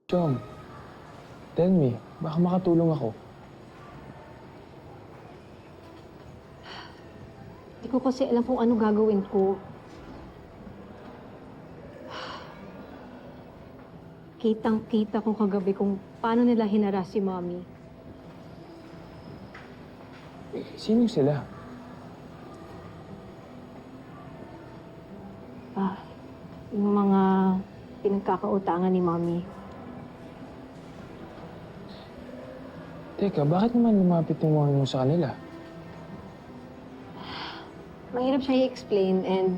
Chong, tell me, baka makatulong ako. Hindi ko kasi alam kung ano gagawin ko. Kitang-kita ko kagabi kung paano nila hinaras si Mommy. Sino sila? Yung mga pinagkakautangan ni Mommy. Teka, bakit naman lumapit yung mami mo sa kanila? Mahirap siya i-explain and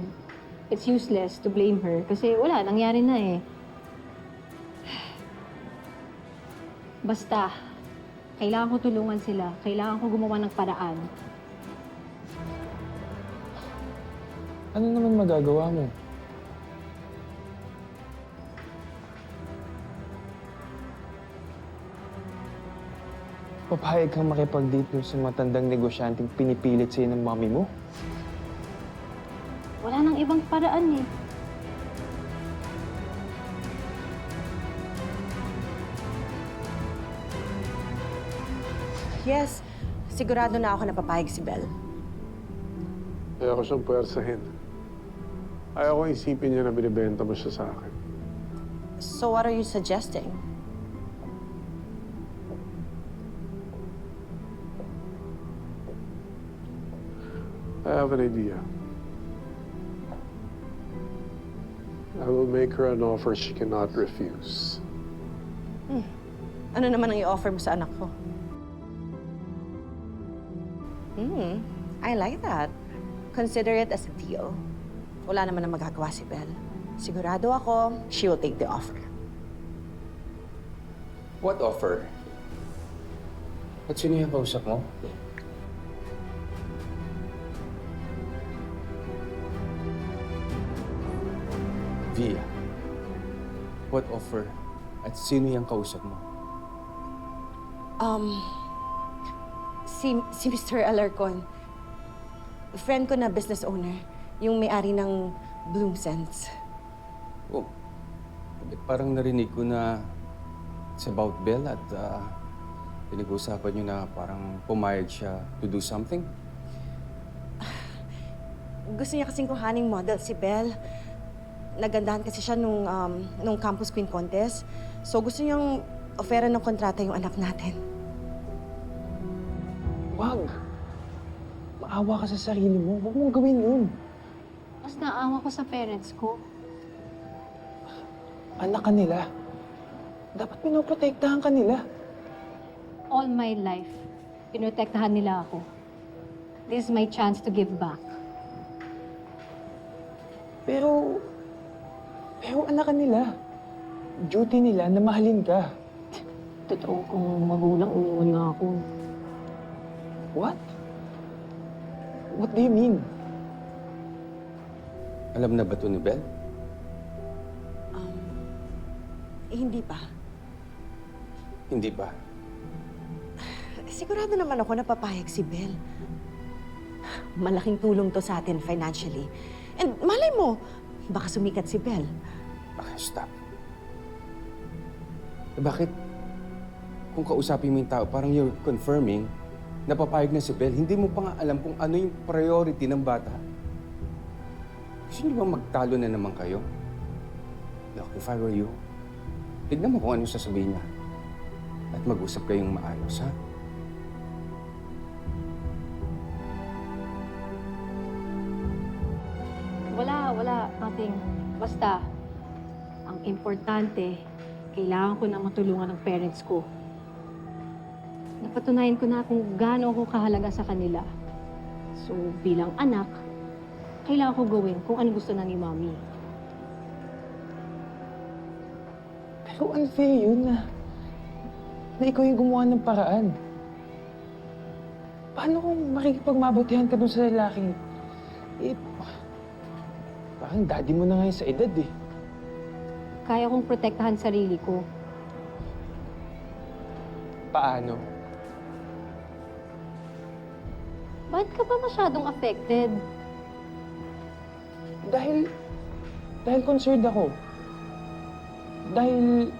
it's useless to blame her kasi wala, nangyari na eh. Basta, kailangan ko tulungan sila. Kailangan ko gumawa ng paraan. Ano naman magagawa mo? Papayag kang makipag-date dun sa matandang negosyanteng pinipilit sa'yo ng mami mo? Wala nang ibang paraan eh. Yes, sigurado na ako na papayag si Belle. Ayaw ko siyang puwersahin. Ayaw ko isipin niya na binibenta mo siya sa akin. So what are you suggesting? I have an idea. I will make her an offer she cannot refuse. Ano naman ang i-offer mo sa anak ko? I like that. Consider it as a deal. Wala naman ang magagawa si Belle. Sigurado ako, she will take the offer. What offer? At sino yung kausap mo? Via, what offer? At sino yung kausap mo? Si Mr. Alarcon, friend ko na business owner, yung may-ari ng Bloom Sense. Oh, parang narinig ko na it's about Belle at pinag-uusapan niyo na parang pumayag siya to do something. Gusto niya kasing kuhaning model si Belle. Nagandahan kasi siya nung Campus Queen Contest. So gusto niyang offeran ng kontrata yung anak natin. Wag! Maawa ka sa sarili mo. Huwag mong gawin yun. Mas naawa ko sa parents ko. Anak ka nila. Dapat pinoprotektahan ka nila. All my life, pinotektahan nila ako. This is my chance to give back. Pero anak ka nila. Duty nila na mahalin ka. Totoo kung magulang umiwan nga ako. What? What do you mean? Alam na ba ito ni Belle? Hindi pa. Hindi ba? Sigurado naman ako na papayag si Belle. Malaking tulong to sa atin financially. And malay mo, baka sumikat si Belle. Okay, stop. Bakit? Kung kausapin mo yung tao, parang you're confirming na papayag na si Belle, hindi mo pa nga alam kung ano yung priority ng bata. Gusto niyo ba magtalo na naman kayo? Look, if I were you, tignan mo kung ano sasabihin niya. At mag-usap kayong maayos, ha? Wala. Nothing. Basta, ang importante, kailangan ko na matulungan ng parents ko. Napatunayan ko na kung gaano ako kahalaga sa kanila. So, bilang anak, kailangan ko gawin kung ano gusto na ni Mommy. Pero unfair yun na ikaw yung gumawa ng paraan. Paano kung makikipagmabutihan ka dun sa lalaki? Parang daddy mo na ngayon sa edad eh. Kaya kong protektahan sarili ko. Paano? Bakit ka ba masyadong affected? Dahil concerned ako. Dahil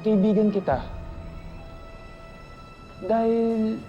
kaibigan kita. Dahil